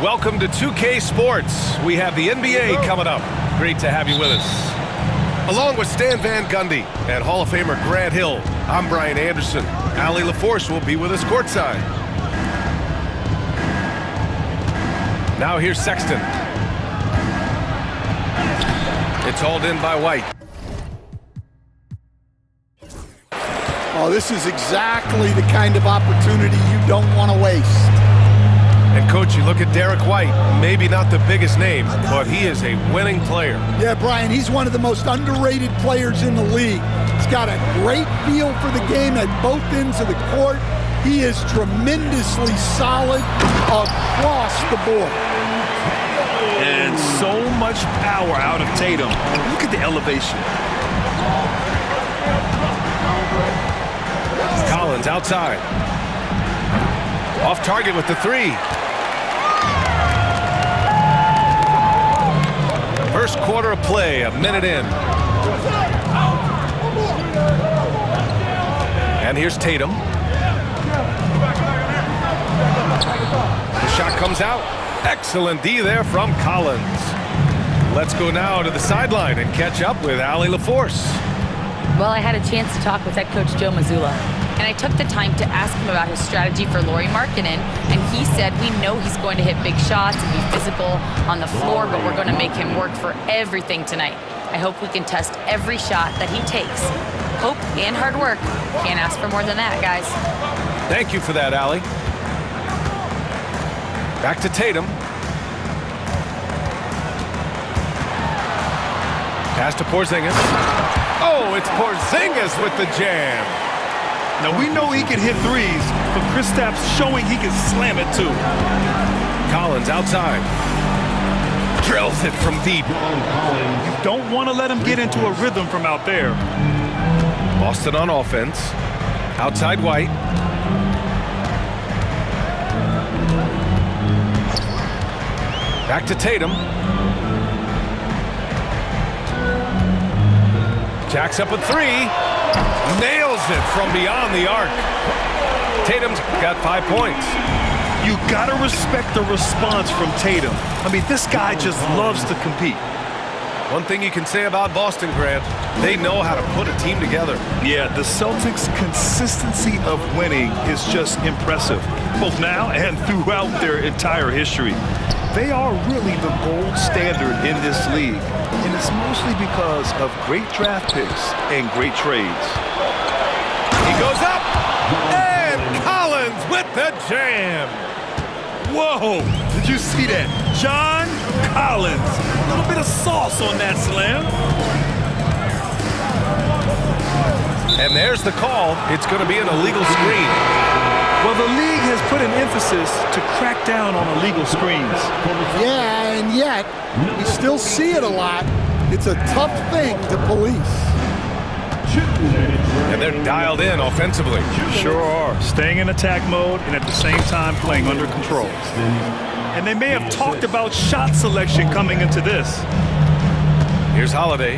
Welcome to 2K Sports. We have the NBA coming up. Great to have you with us. Along with Stan Van Gundy and Hall of Famer Grant Hill, I'm Brian Anderson. Allie LaForce will be with us courtside. Now here's Sexton. It's hauled in by White. Oh, this is exactly the kind of opportunity you don't want to waste. And Coach, you look at Derek White, maybe not the biggest name, but he is a winning player. Yeah, Brian, he's one of the most underrated players in the league. He's got a great feel for the game at both ends of the court. He is tremendously solid across the board. And so much power out of Tatum. Look at the elevation. Collins outside. Off target with the three. First quarter of play, a minute in. And here's Tatum. The shot comes out. Excellent D there from Collins. Let's go now to the sideline and catch up with Allie LaForce. Well, I had a chance to talk with head coach Joe Mazzulla, and I took the time to ask him about his strategy for Lauri Markkanen, and he said we know he's going to hit big shots and be physical on the floor, but we're going to make him work for everything tonight. I hope we can test every shot that he takes. Hope and hard work. Can't ask for more than that, guys. Thank you for that, Allie. Back to Tatum. Pass to Porzingis. Oh, it's Porzingis with the jam. Now, we know he can hit threes, but Kristaps showing he can slam it too. Collins outside. Drills it from deep. You don't want to let him get into a rhythm from out there. Boston on offense. Outside White. Back to Tatum. Jacks up a three. Nails it from beyond the arc. Tatum's got 5 points. You got to respect the response from Tatum. I mean, this guy just loves to compete. One thing you can say about Boston, Grant, they know how to put a team together. Yeah, the Celtics' consistency of winning is just impressive, both now and throughout their entire history. They are really the gold standard in this league, and it's mostly because of great draft picks and great trades. He goes up, and Collins with the jam. Whoa, did you see that? John Collins, a little bit of sauce on that slam. And there's the call. It's going to be an illegal screen. Well, the league has put an emphasis to crack down on illegal screens. Yeah, and yet, we still see it a lot. It's a tough thing to police. And they're dialed in offensively. Sure are. Staying in attack mode and at the same time playing under control. And they may have talked about shot selection coming into this. Here's Holiday.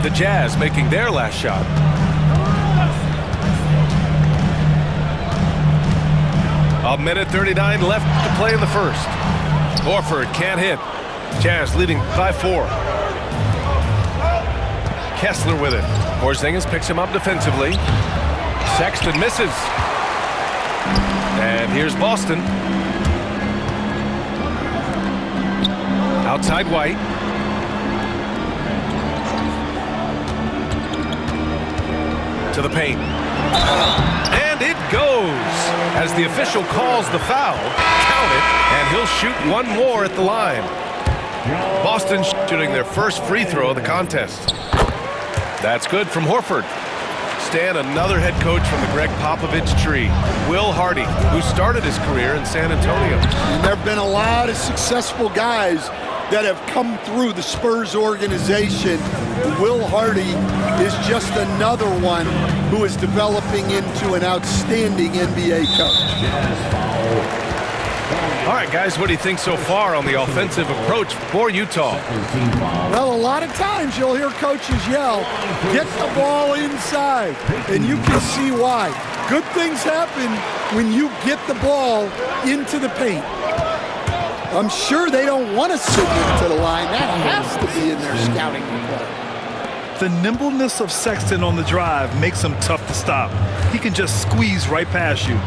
The Jazz making their last shot. A minute 39 left to play in the first. Horford can't hit. Jazz leading by 4. Kessler with it. Porzingis picks him up defensively. Sexton misses. And here's Boston. Outside White. To the paint. And it goes. As the official calls the foul, count it, and he'll shoot one more at the line. Boston shooting their first free throw of the contest. That's good from Horford. Stan, another head coach from the Greg Popovich tree, Will Hardy, who started his career in San Antonio. And there have been a lot of successful guys that have come through the Spurs organization. Will Hardy is just another one who is developing into an outstanding NBA coach. All right, guys, what do you think so far on the offensive approach for Utah? Well, a lot of times you'll hear coaches yell, get the ball inside, and you can see why. Good things happen when you get the ball into the paint. I'm sure they don't want to send him to the line. That has to be in their scouting report. The nimbleness of Sexton on the drive makes him tough to stop. He can just squeeze right past you.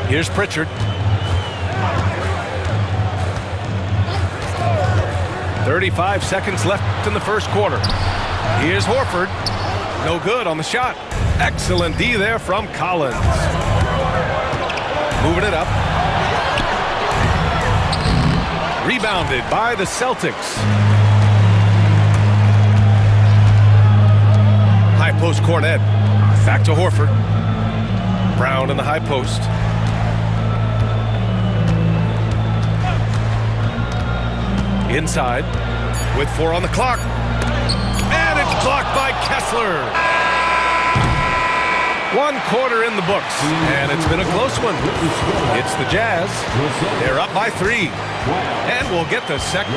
Here's Pritchard. 35 seconds left in the first quarter. Here's Horford. No good on the shot. Excellent D there from Collins. Moving it up. Rebounded by the Celtics. High post Cornet. Back to Horford. Brown in the high post. Inside with 4 on the clock. And it's blocked by Kessler. 1 quarter in the books, and it's been a close one. It's the Jazz. They're up by 3. And we'll get the second.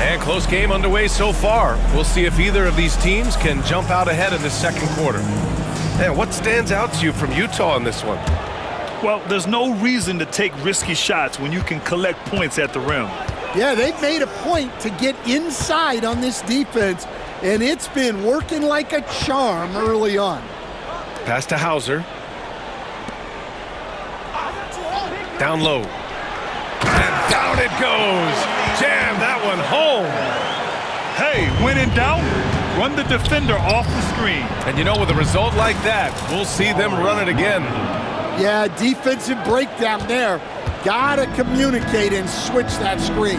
And close game underway so far. We'll see if either of these teams can jump out ahead in the second quarter. And what stands out to you from Utah in this one? Well, there's no reason to take risky shots when you can collect points at the rim. Yeah, they've made a point to get inside on this defense, and it's been working like a charm early on. Pass to Hauser. Down low. And down it goes. Jam that one home. Hey, when in doubt, run the defender off the screen. And you know, with a result like that, we'll see them run it again. Yeah, defensive breakdown there. Gotta communicate and switch that screen.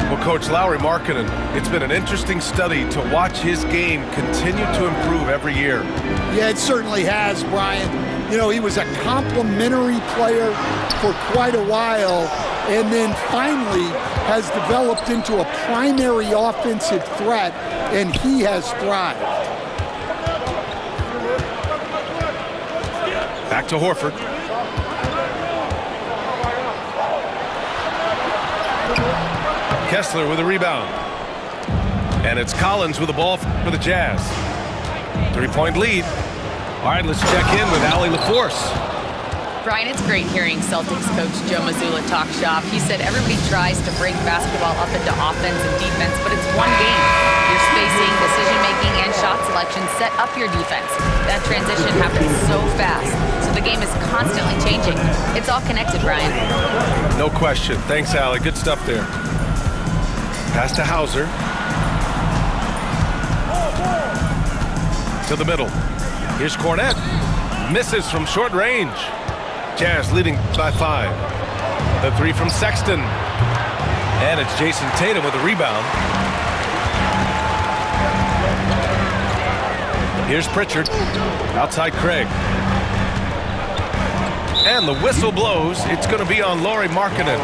Well, Coach Lauri Markkanen, it's been an interesting study to watch his game continue to improve every year. Yeah, it certainly has, Brian. You know, he was a complimentary player for quite a while, and then finally has developed into a primary offensive threat, and he has thrived. Back to Horford. Kessler with a rebound. And it's Collins with the ball for the Jazz. 3-point lead. All right, let's check in with Allie LaForce. Brian, it's great hearing Celtics coach Joe Mazzulla talk shop. He said everybody tries to break basketball up into offense and defense, but it's one game. Your spacing, decision-making, and shot selection set up your defense. That transition happens so fast, so the game is constantly changing. It's all connected, Brian. No question. Thanks, Allie. Good stuff there. Pass to Hauser. To the middle. Here's Cornet. Misses from short range. Jazz leading by 5. The 3 from Sexton. And it's Jason Tatum with a rebound. Here's Pritchard. Outside Craig. And the whistle blows. It's going to be on Lauri Markkanen.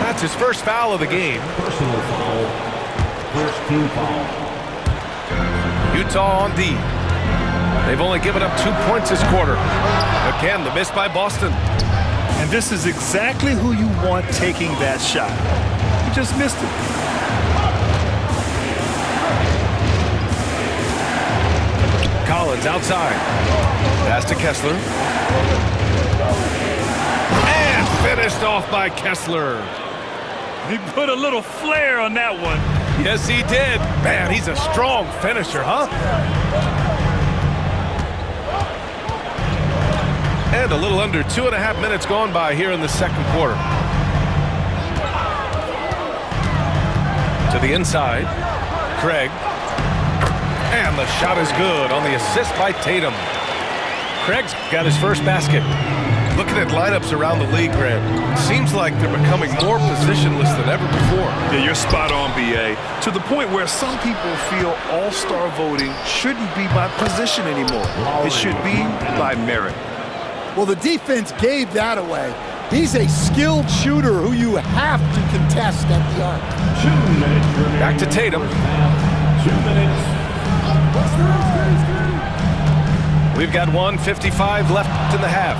That's his first foul of the game. Personal foul. First team foul. Utah on D. They've only given up 2 points this quarter. Again, the miss by Boston. And this is exactly who you want taking that shot. He just missed it. Collins outside. Pass to Kessler. And finished off by Kessler. He put a little flair on that one. Yes, he did. Man, he's a strong finisher, huh? And a little under 2.5 minutes gone by here in the second quarter. To the inside. Craig. And the shot is good on the assist by Tatum. Craig's got his first basket. Looking at lineups around the league, Grant, seems like they're becoming more positionless than ever before. Yeah, you're spot on, B.A. To the point where some people feel all-star voting shouldn't be by position anymore. It should be by merit. Well, the defense gave that away. He's a skilled shooter who you have to contest at the arc. 2 minutes remaining. Back to Tatum. 2 minutes. We've got 1:55 left in the half.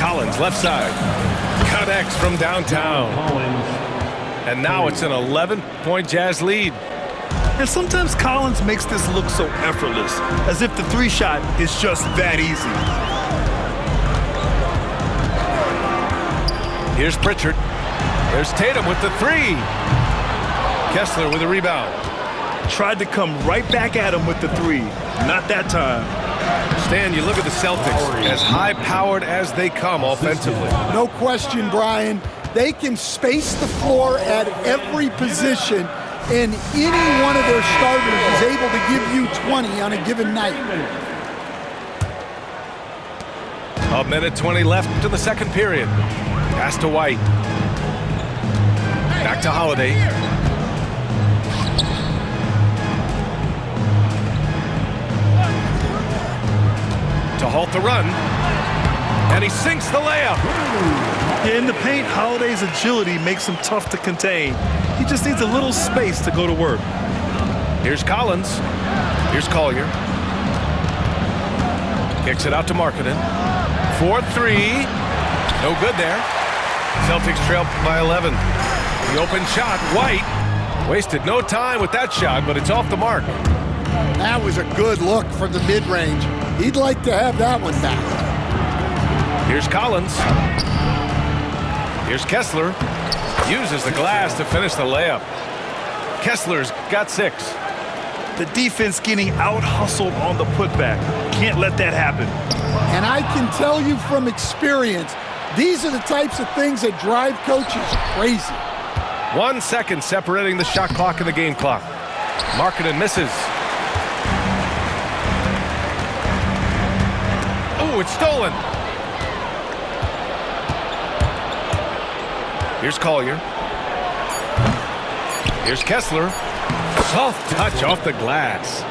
Collins, left side. Cut X from downtown. Collins. And now it's an 11-point Jazz lead. And sometimes Collins makes this look so effortless, as if the three shot is just that easy. Here's Pritchard. There's Tatum with the three. Kessler with a rebound. Tried to come right back at him with the three. Not that time. Stan, you look at the Celtics, as high-powered as they come offensively. No question, Brian. They can space the floor at every position, and any one of their starters is able to give you 20 on a given night. A minute 20 left in the second period. Pass to White. Back to Holiday. To halt the run. And he sinks the layup. In the paint, Holiday's agility makes him tough to contain. He just needs a little space to go to work. Here's Collins. Here's Collier. Kicks it out to Markkanen. 4-3. No good there. Celtics trail by 11. The open shot, White. Wasted no time with that shot, but it's off the mark. That was a good look from the mid-range. He'd like to have that one back. Here's Collins. Here's Kessler. Uses the glass to finish the layup. Kessler's got 6. The defense getting out-hustled on the putback. Can't let that happen. And I can tell you from experience, these are the types of things that drive coaches crazy. 1 second separating the shot clock and the game clock. Markkanen misses. Oh, it's stolen. Here's Collier. Here's Kessler. Soft touch off the glass.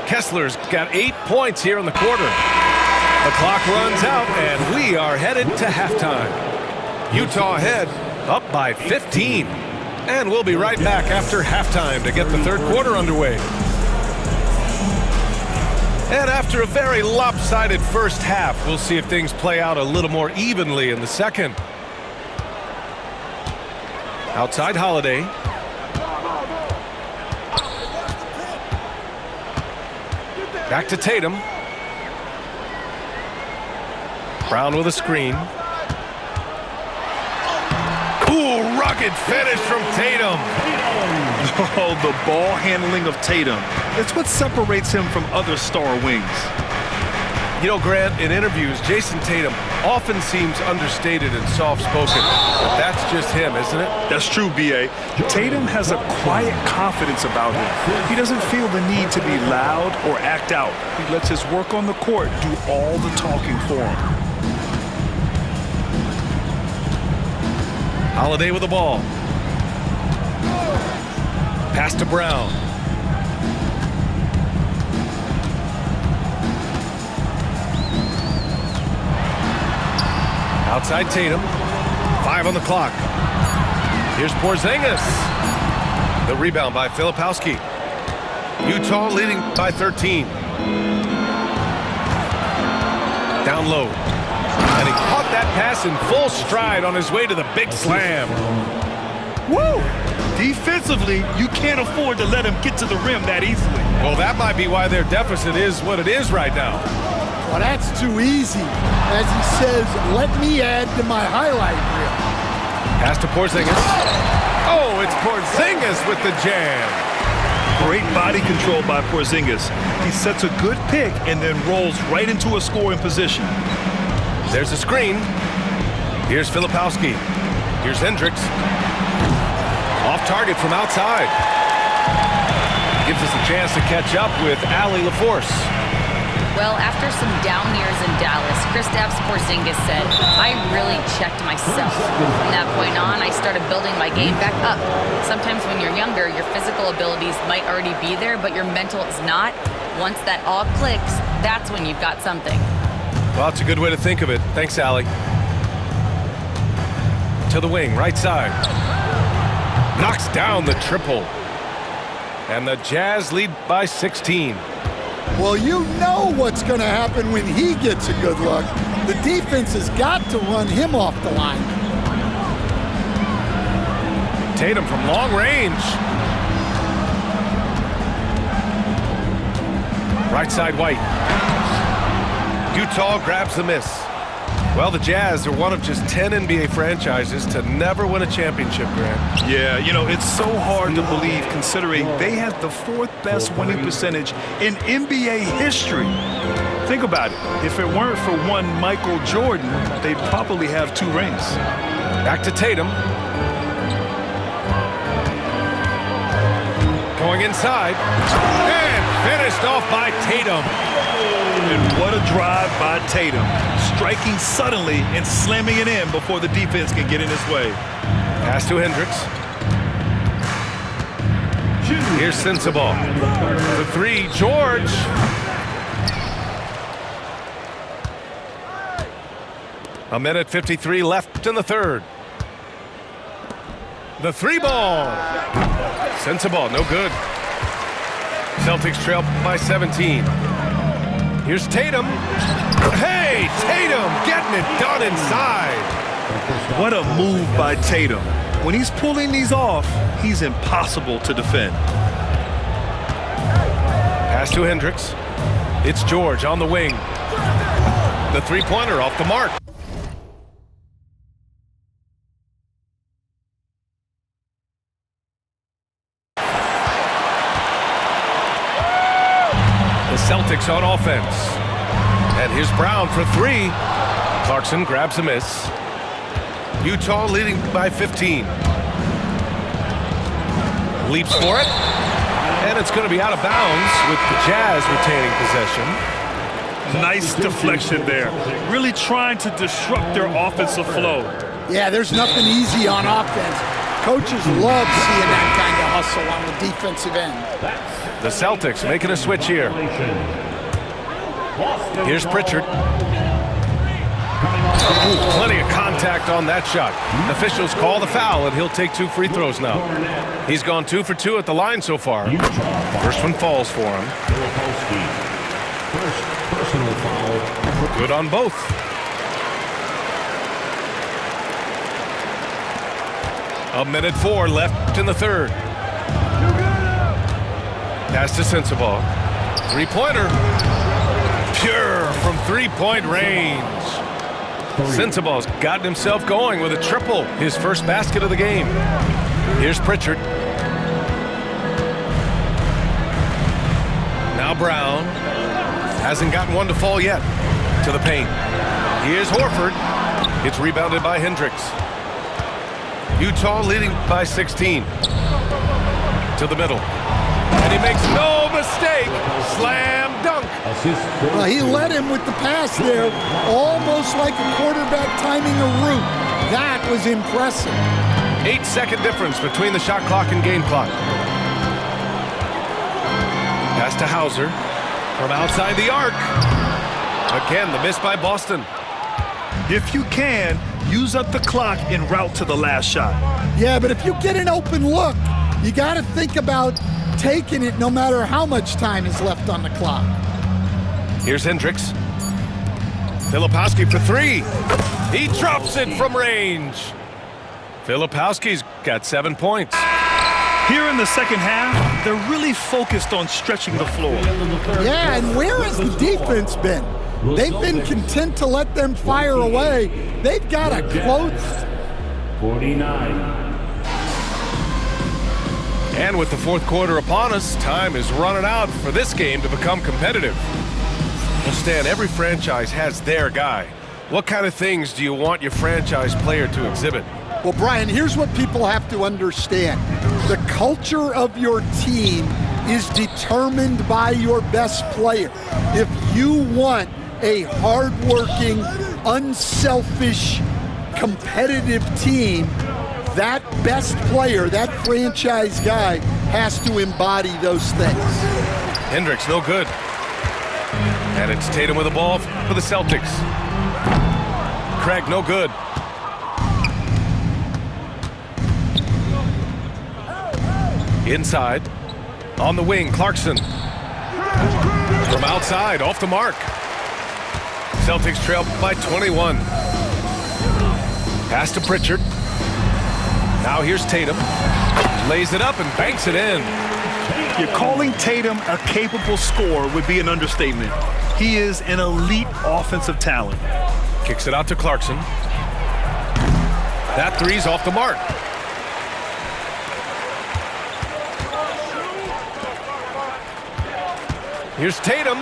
Kessler's got 8 points here in the quarter. The clock runs out, and we are headed to halftime. Utah ahead, up by 15. And we'll be right back after halftime to get the third quarter underway. And after a very lopsided first half, we'll see if things play out a little more evenly in the second. Outside Holiday. Back to Tatum. Brown with a screen. Ooh, rugged finish from Tatum. Oh, the ball handling of Tatum. It's what separates him from other star wings. You know, Grant, in interviews, Jason Tatum often seems understated and soft-spoken. But that's just him, isn't it? That's true, B.A. Tatum has a quiet confidence about him. He doesn't feel the need to be loud or act out. He lets his work on the court do all the talking for him. Holiday with the ball. Pass to Brown. Outside Tatum. 5 on the clock. Here's Porzingis. The rebound by Filipowski. Utah leading by 13. Down low. And he caught that pass in full stride on his way to the big slam. Woo! Defensively, you can't afford to let him get to the rim that easily. Well, that might be why their deficit is what it is right now. Well, that's too easy. As he says, let me add to my highlight reel. Pass to Porzingis. Oh, it's Porzingis with the jam. Great body control by Porzingis. He sets a good pick and then rolls right into a scoring position. There's a screen. Here's Filipowski. Here's Hendricks. Off target from outside. Gives us a chance to catch up with Allie LaForce. Well, after some down years in Dallas, Kristaps Porzingis said, I really checked myself. From that point on, I started building my game back up. Sometimes when you're younger, your physical abilities might already be there, but your mental is not. Once that all clicks, that's when you've got something. Well, that's a good way to think of it. Thanks, Allie. To the wing, right side. Knocks down the triple. And the Jazz lead by 16. Well, you know what's going to happen when he gets a good look. The defense has got to run him off the line. Tatum from long range. Right side White. Utah grabs the miss. Well, the Jazz are one of just 10 NBA franchises to never win a championship, Grant. Yeah, you know, it's so hard to believe considering they had the 4th best winning percentage in NBA history. Think about it. If it weren't for one Michael Jordan, they'd probably have 2 rings. Back to Tatum. Going inside. And finished off by Tatum. And what a drive by Tatum. Striking suddenly and slamming it in before the defense can get in his way. Pass to Hendricks. Here's Sensabaugh. The 3, George. A minute 53 left in the 3rd. The 3 ball. Sensabaugh, no good. Celtics trail by 17. Here's Tatum. Hey, Tatum getting it done inside. What a move by Tatum. When he's pulling these off, he's impossible to defend. Pass to Hendricks. It's George on the wing. The 3-pointer off the mark. Celtics on offense. And here's Brown for 3. Clarkson grabs a miss. Utah leading by 15. Leaps for it. And it's going to be out of bounds with the Jazz retaining possession. Nice deflection there. Really trying to disrupt their offensive flow. Yeah, there's nothing easy on offense. Coaches love seeing that kind of hustle on the defensive end. The Celtics making a switch here. Here's Pritchard. Ooh, plenty of contact on that shot. Officials call the foul, and he'll take 2 free throws now. He's gone 2 for 2 at the line so far. First one falls for him. First personal foul. Good on both. A minute 4 left in the 3rd. Pass to Sensabaugh. 3-pointer. Pure from 3-point range. Sensabaugh's gotten himself going with a triple. His first basket of the game. Here's Pritchard. Now Brown. Hasn't gotten one to fall yet. To the paint. Here's Horford. It's rebounded by Hendricks. Utah leading by 16. To the middle. And he makes no mistake. Slam dunk. Well, he led him with the pass there, almost like a quarterback timing a route. That was impressive. 8-second difference between the shot clock and game clock. Pass to Hauser from outside the arc. Again, the miss by Boston. If you can, use up the clock en route to the last shot. Yeah, but if you get an open look, you got to think about taking it no matter how much time is left on the clock. Here's Hendricks. Filipowski for 3. He drops it from range. Filipowski's got 7 points. Here in the second half, they're really focused on stretching the floor. Yeah, and where has the defense been? They've been content to let them fire away. They've got a close. 49. And with the 4th quarter upon us, time is running out for this game to become competitive. Well, Stan, every franchise has their guy. What kind of things do you want your franchise player to exhibit? Well, Brian, here's what people have to understand. The culture of your team is determined by your best player. If you want a hardworking, unselfish, competitive team, that best player, that franchise guy, has to embody those things. Hendricks, no good. And it's Tatum with the ball for the Celtics. Craig, no good. Inside. On the wing, Clarkson. From outside, off the mark. Celtics trail by 21. Pass to Pritchard. Now here's Tatum. Lays it up and banks it in. You're calling Tatum a capable scorer would be an understatement. He is an elite offensive talent. Kicks it out to Clarkson. That three's off the mark. Here's Tatum.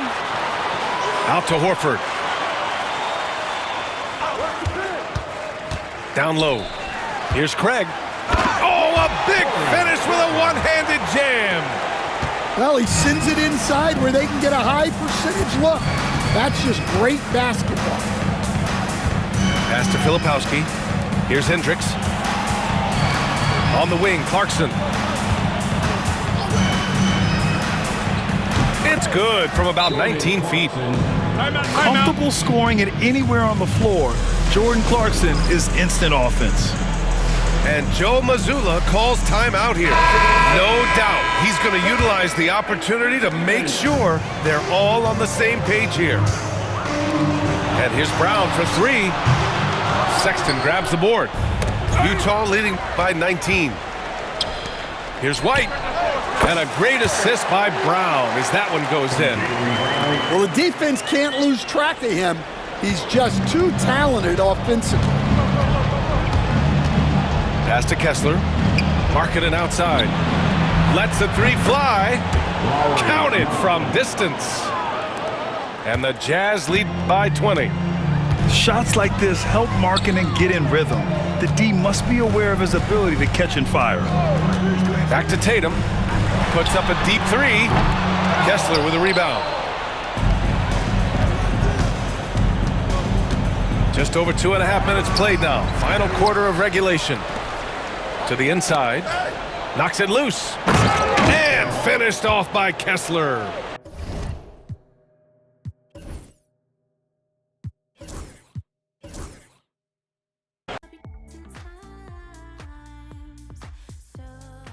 Out to Horford. Down low. Here's Craig. Oh, a big finish with a one-handed jam. Well, he sends it inside where they can get a high percentage look. That's just great basketball. Pass to Filipowski. Here's Hendricks. On the wing, Clarkson. It's good from about 19 feet. Comfortable scoring it anywhere on the floor. Jordan Clarkson is instant offense. And Joe Mazzulla calls timeout here. No doubt he's going to utilize the opportunity to make sure they're all on the same page here. And here's Brown for three. Sexton grabs the board. Utah leading by 19. Here's White. And a great assist by Brown as that one goes in. Well, the defense can't lose track of him. He's just too talented offensively. Pass to Kessler. Markkanen outside. Lets the three fly. Counted from distance. And the Jazz lead by 20. Shots like this help Markkanen get in rhythm. The D must be aware of his ability to catch and fire. Back to Tatum. Puts up a deep three. Kessler with a rebound. Just over 2.5 minutes played now. Final quarter of regulation. To the inside. Knocks it loose. And finished off by Kessler.